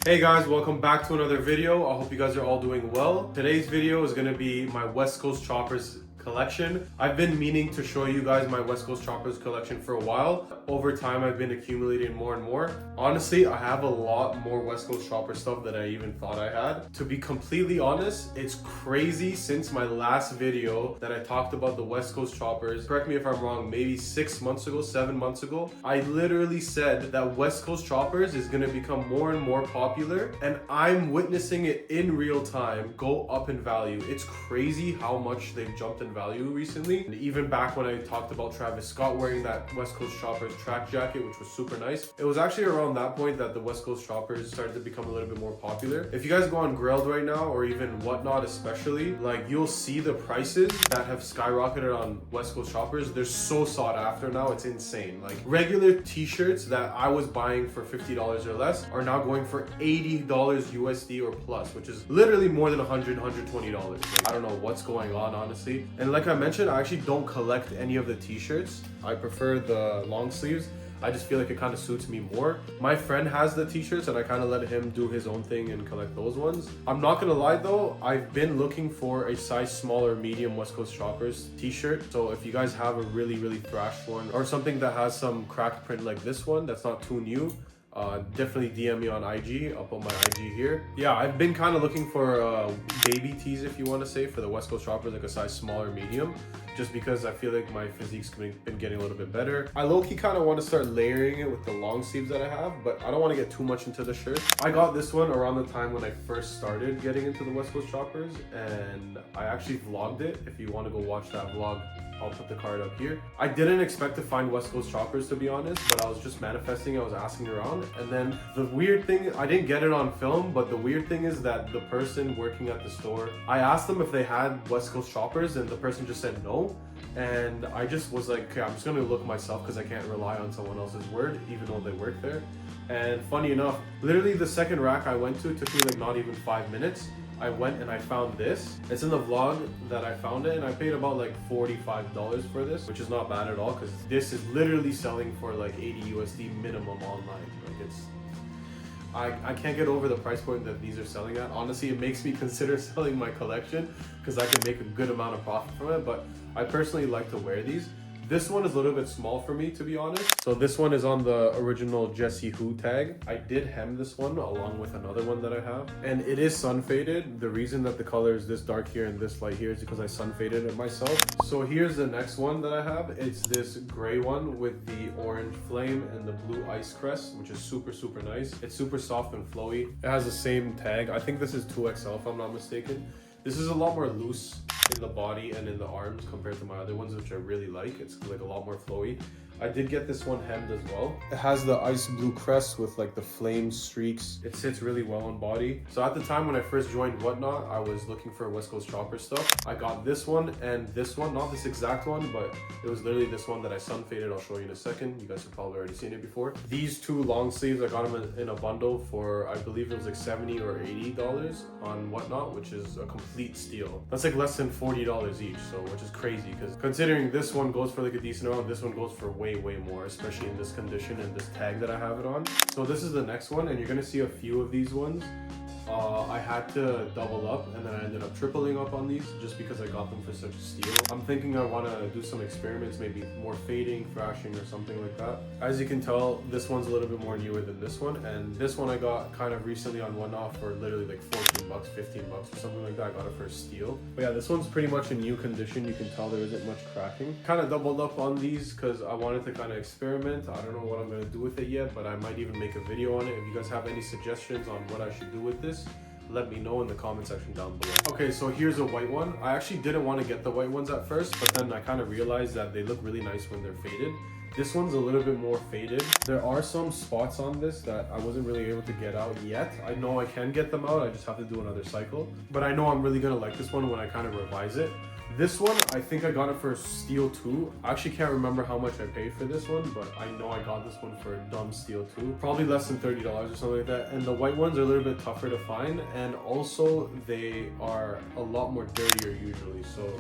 Hey guys, welcome back to another video. I hope you guys are all doing well. Today's video is going to be my West Coast Choppers collection. I've been meaning to show you guys my West Coast Choppers collection for a while. Over time, I've been accumulating more and more. Honestly, I have a lot more West Coast Chopper stuff than I even thought I had. To be completely honest, it's crazy since my last video that I talked about the West Coast Choppers. Correct me if I'm wrong, maybe 6 months ago, 7 months ago. I literally said that West Coast Choppers is going to become more and more popular, and I'm witnessing it in real time go up in value. It's crazy how much they've jumped in value recently. And even back when I talked about Travis Scott wearing that West Coast Choppers track jacket, which was super nice, it was actually around that point that the West Coast Choppers started to become a little bit more popular. If you guys go on Grailed right now, or even Whatnot especially, like, you'll see the prices that have skyrocketed on West Coast Choppers. They're so sought after now, it's insane. Like, regular t-shirts that I was buying for $50 or less are now going for $80 USD or plus, which is literally more than $120. Like, I don't know what's going on, honestly. And like I mentioned, I actually don't collect any of the t-shirts. I prefer the long sleeves. I just feel like it kind of suits me more. My friend has the t-shirts and I kind of let him do his own thing and collect those ones. I'm not gonna lie though, I've been looking for a size smaller medium West Coast Choppers t-shirt. So if you guys have a really thrashed one, or something that has some cracked print like this one that's not too new, definitely DM me on IG. I'll put my IG here. Yeah, I've been kind of looking for baby tees, if you want to say, for the West Coast Choppers, like a size smaller medium, just because I feel like my physique's been getting a little bit better. I low-key kind of want to start layering it with the long sleeves that I have, but I don't want to get too much into the shirt. I got this one around the time when I first started getting into the West Coast Choppers, and I actually vlogged it. If you want to go watch that vlog, I'll put the card up here. I didn't expect to find West Coast Choppers, to be honest, but I was just manifesting. I was asking around, and then the weird thing, I didn't get it on film, but the weird thing is that the person working at the store, I asked them if they had West Coast Choppers, and the person just said no. And I just was like, okay, I'm just gonna look myself because I can't rely on someone else's word, even though they work there. And funny enough, literally the second rack I went to, it took me like not even 5 minutes. I went and I found this. It's in the vlog that I found it, and I paid about like $45 for this, which is not bad at all, because this is literally selling for like 80 USD minimum online. Like, it's, I can't get over the price point that these are selling at. Honestly, it makes me consider selling my collection because I can make a good amount of profit from it, but I personally like to wear these. This one is a little bit small for me, to be honest. So this one is on the original Jesse Who tag. I did hem this one along with another one that I have. And it is sun faded. The reason that the color is this dark here and this light here is because I sun faded it myself. So here's the next one that I have. It's this gray one with the orange flame and the blue ice crest, which is super nice. It's super soft and flowy. It has the same tag. I think this is 2XL if I'm not mistaken. This is a lot more loose in the body and in the arms compared to my other ones, which I really like. It's like a lot more flowy. I did get this one hemmed as well. It has the ice blue crest with like the flame streaks. It sits really well on body. So at the time when I first joined Whatnot, I was looking for West Coast Chopper stuff. I got this one and this one, not this exact one, but it was literally this one that I sun faded. I'll show you in a second. You guys have probably already seen it before. These two long sleeves, I got them in a bundle for, I believe it was like $70 or $80 on Whatnot, which is a complete steal. That's like less than $40 each, so which is crazy, because considering this one goes for like a decent amount, this one goes for way more, especially in this condition and this tag that I have it on. So this is the next one, and you're gonna see a few of these ones. I had to double up, and then I ended up tripling up on these just because I got them for such a steal. I'm thinking I want to do some experiments, maybe more fading, thrashing, or something like that. As you can tell, this one's a little bit more newer than this one, and this one I got kind of recently on Whatnot for literally like 14 bucks, 15 bucks or something like that. I got it for a steal. But yeah, this one's pretty much in new condition. You can tell there isn't much cracking. Kind of doubled up on these because I wanted to kind of experiment. I don't know what I'm going to do with it yet, but I might even make a video on it. If you guys have any suggestions on what I should do with this, let me know in the comment section down below. Okay, so here's a white one. I actually didn't want to get the white ones at first, but then I kind of realized that they look really nice when they're faded. This one's a little bit more faded. There are some spots on this that I wasn't really able to get out yet. I know I can get them out, I just have to do another cycle. But I know I'm really gonna like this one when I kind of revise it. This one, I think I got it for a steal too. I actually can't remember how much I paid for this one, but I know I got this one for a dumb steal too. Probably less than $30 or something like that. And the white ones are a little bit tougher to find, and also they are a lot more dirtier usually. So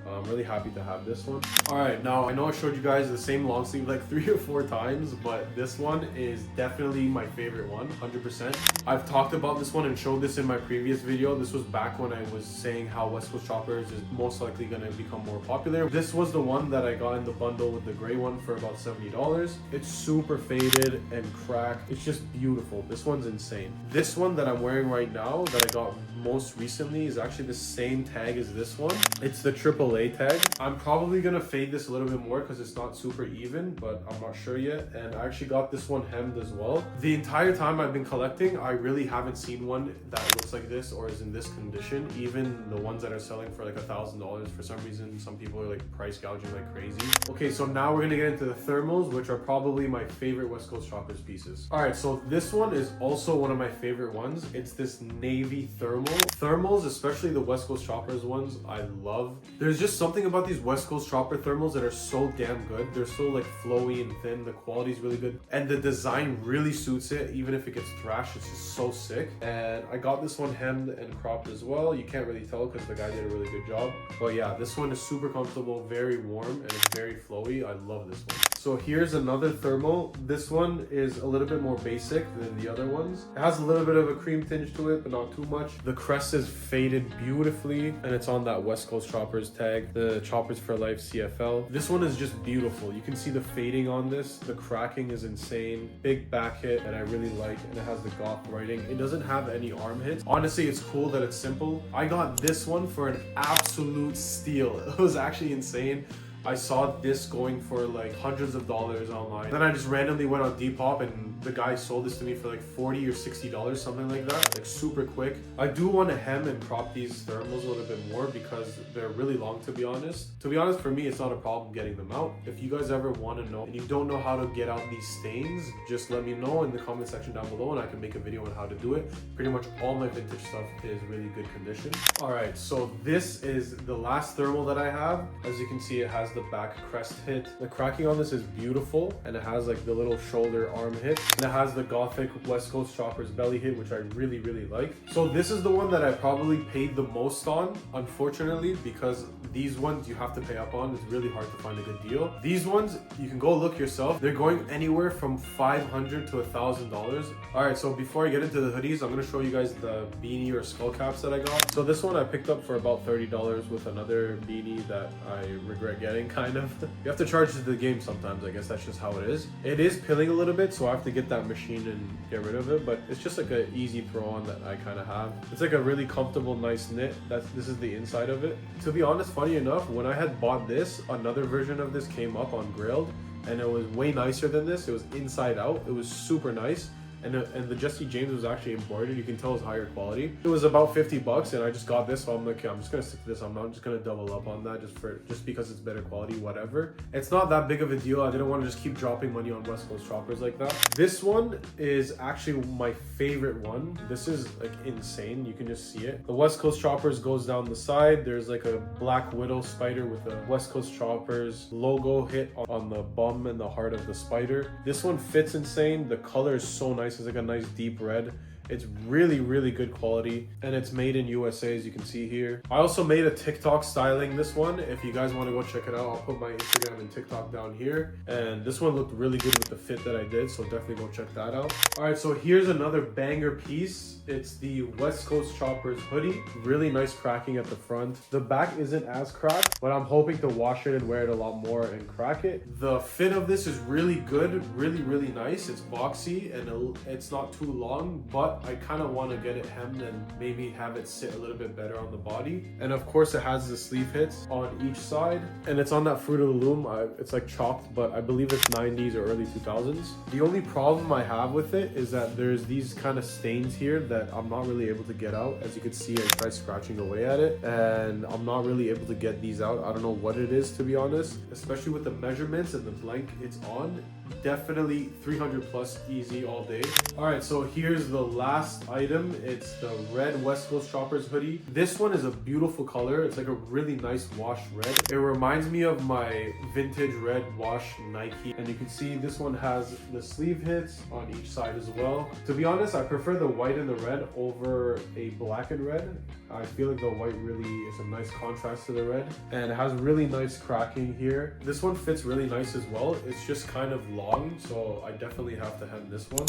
I'm really happy to have this one. All right, now I know I showed you guys the same long sleeve like 3 or 4 times, but this one is definitely my favorite one, 100%. I've talked about this one and showed this in my previous video. This was back when I was saying how West Coast Choppers is most likely going to become more popular. This was the one that I got in the bundle with the gray one for about $70. It's super faded and cracked. It's just beautiful. This one's insane. This one that I'm wearing right now that I got most recently is actually the same tag as this one. It's the AAA tag. I'm probably gonna fade this a little bit more because it's not super even, but I'm not sure yet. And I actually got this one hemmed as well. The entire time I've been collecting, I really haven't seen one that looks like this or is in this condition. Even the ones that are selling for like $1,000, for some reason some people are like price gouging like crazy. Okay, so now we're gonna get into the thermals, which are probably my favorite West Coast Choppers pieces. All right, so this one is also one of my favorite ones. It's this navy thermal. Thermals, especially the West Coast Choppers ones, I love. There's just something about these West Coast Chopper thermals that are so damn good. They're so like flowy and thin. The quality is really good, and the design really suits it. Even if it gets thrashed, it's just so sick. And I got this one hemmed and cropped as well. You can't really tell because the guy did a really good job. But yeah, this one is super comfortable, very warm, and it's very flowy. I love this one. So here's another thermal. This one is a little bit more basic than the other ones. It has a little bit of a cream tinge to it, but not too much. The crest is faded beautifully, and it's on that West Coast Choppers tag, the Choppers for Life CFL. This one is just beautiful. You can see the fading on this. The cracking is insane. Big back hit that I really like, and it has the goth writing. It doesn't have any arm hits. Honestly, it's cool that it's simple. I got this one for an absolute steal. It was actually insane. I saw this going for like hundreds of dollars online. Then I just randomly went on Depop and the guy sold this to me for like $40 or $60, something like that. Like super quick. I do want to hem and crop these thermals a little bit more because they're really long, to be honest. To be honest, for me, it's not a problem getting them out. If you guys ever want to know and you don't know how to get out these stains, just let me know in the comment section down below and I can make a video on how to do it. Pretty much all my vintage stuff is really good condition. All right, so this is the last thermal that I have. As you can see, it has the back crest hit. The cracking on this is beautiful, and it has like the little shoulder arm hit, and it has the gothic West Coast Choppers belly hit, which I really like. So this is the one that I probably paid the most on, unfortunately, because these ones you have to pay up on. It's really hard to find a good deal. These ones you can go look yourself. They're going anywhere from $500 to $1,000. All right, so before I get into the hoodies, I'm gonna show you guys the beanie or skull caps that I got. So this one I picked up for about $30 with another beanie that I regret getting, kind of. You have to charge the game sometimes. I guess that's just how it is. It is pilling a little bit, so I have to get that machine and get rid of it, but it's just like an easy throw on that I kind of have. It's like a really comfortable, nice knit. This is the inside of it. To be honest, funny enough, when I had bought this, another version of this came up on Grailed, and it was way nicer than this. It was inside out. It was super nice. And the Jesse James was actually embroidered. You can tell it's higher quality. It was about 50 bucks, and I just got this, so I'm like, okay, I'm just gonna stick to this. I'm not just gonna double up on that just because it's better quality, whatever. It's not that big of a deal. I didn't want to just keep dropping money on West Coast Choppers like that. This one is actually my favorite one. This is like insane. You can just see it. The West Coast Choppers goes down the side. There's like a black widow spider with a West Coast Choppers logo hit on the bum and the heart of the spider. This one fits insane. The color is so nice. It's like a nice deep red. It's really good quality, and it's made in USA, as you can see here. I also made a TikTok styling this one. If you guys want to go check it out, I'll put my Instagram and TikTok down here. And this one looked really good with the fit that I did, so definitely go check that out. All right, so here's another banger piece. It's the West Coast Choppers hoodie. Really nice cracking at the front. The back isn't as cracked, but I'm hoping to wash it and wear it a lot more and crack it. The fit of this is really good, really nice. It's boxy and it's not too long, but I kind of want to get it hemmed and maybe have it sit a little bit better on the body. And of course it has the sleeve hits on each side, and it's on that Fruit of the Loom. It's like chopped, but I believe it's 90s or early 2000s. The only problem I have with it is that there's these kind of stains here that I'm not really able to get out. As you can see, I tried scratching away at it and I'm not really able to get these out. I don't know what it is, to be honest, especially with the measurements and the blank it's on. definitely 300 plus easy all day. All right, so here's the last item. It's the red West Coast Choppers hoodie. This one is a beautiful color. It's like a really nice wash red. It reminds me of my vintage red wash Nike. And you can see this one has the sleeve hits on each side as well. To be honest, I prefer the white and the red over a black and red. I feel like the white really is a nice contrast to the red, and it has really nice cracking here. This one fits really nice as well. It's just kind of long, so I definitely have to hem this one.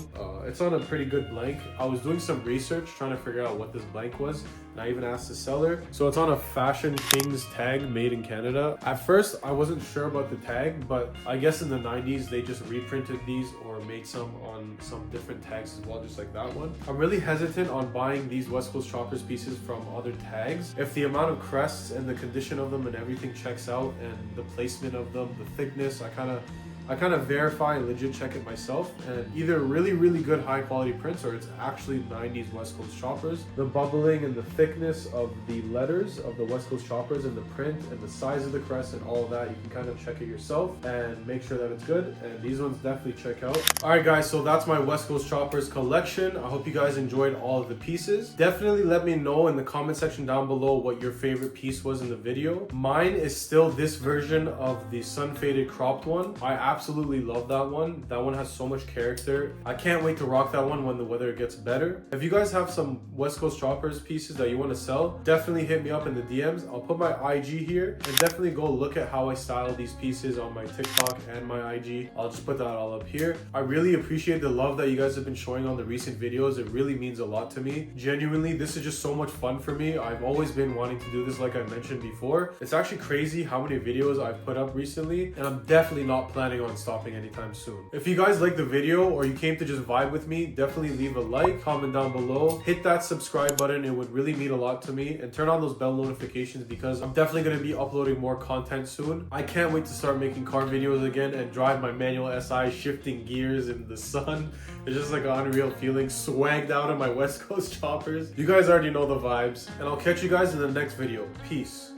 It's on a pretty good blank. I was doing some research trying to figure out what this blank was, and I even asked the seller. So it's on a Fashion Kings tag made in Canada. At first, I wasn't sure about the tag, but I guess in the 90s, they just reprinted these or made some on some different tags as well, just like that one. I'm really hesitant on buying these West Coast Choppers pieces from other tags. If the amount of crests and the condition of them and everything checks out, and the placement of them, the thickness, I kind of verify and legit check it myself, and either really good high quality prints or it's actually 90s West Coast Choppers. The bubbling and the thickness of the letters of the West Coast Choppers and the print and the size of the crest and all of that, you can kind of check it yourself and make sure that it's good, and these ones definitely check out. All right guys, so that's my West Coast Choppers collection. I hope you guys enjoyed all of the pieces. Definitely let me know in the comment section down below what your favorite piece was in the video. Mine is still this version of the sun faded cropped one. I absolutely love that one. That one has so much character. I can't wait to rock that one when the weather gets better. If you guys have some West Coast Choppers pieces that you want to sell, definitely hit me up in the DMs. I'll put my IG here, and definitely go look at how I style these pieces on my TikTok and my IG. I'll just put that all up here. I really appreciate the love that you guys have been showing on the recent videos. It really means a lot to me. Genuinely, this is just so much fun for me. I've always been wanting to do this, like I mentioned before. It's actually crazy how many videos I've put up recently, and I'm definitely not planning on stopping anytime soon. If you guys liked the video or you came to just vibe with me, definitely leave a like, comment down below, hit that subscribe button. It would really mean a lot to me, and turn on those bell notifications because I'm definitely going to be uploading more content soon. I can't wait to start making car videos again and drive my manual SI shifting gears in the sun. It's just like an unreal feeling, swagged out in my West Coast Choppers. You guys already know the vibes, and I'll catch you guys in the next video. Peace.